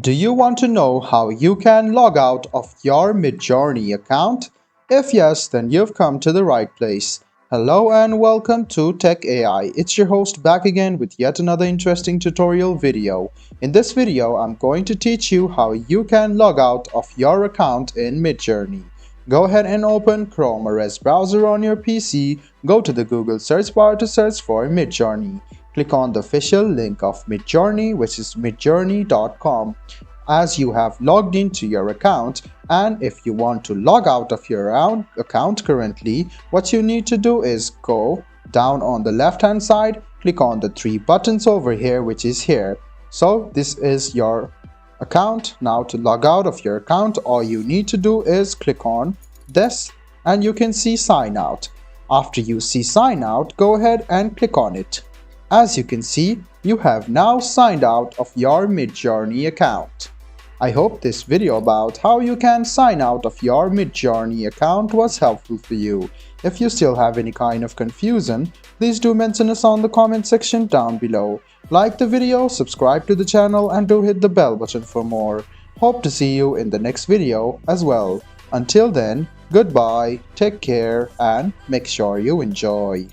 Do you want to know how you can log out of your Midjourney account? If yes, then you've come to the right place. Hello and welcome to Tech AI. It's your host back again with yet another interesting tutorial video. In this video, I'm going to teach you how you can log out of your account in Midjourney. Go ahead and open Chrome or Edge browser on your PC. Go to the Google search bar to search for Midjourney. Click on the official link of Midjourney, which is midjourney.com, as you have logged into your account. And if you want to log out of your account currently, what you need to do is go down on the left hand side, click on the three buttons over here, which is here. So this is your account. Now to log out of your account, all you need to do is click on this and you can see sign out. After you see sign out, go ahead and click on it. As you can see, you have now signed out of your Midjourney account. I hope this video about how you can sign out of your Midjourney account was helpful for you. If you still have any kind of confusion, please do mention us on the comment section down below. Like the video, subscribe to the channel and do hit the bell button for more. Hope to see you in the next video as well. Until then, goodbye, take care and make sure you enjoy.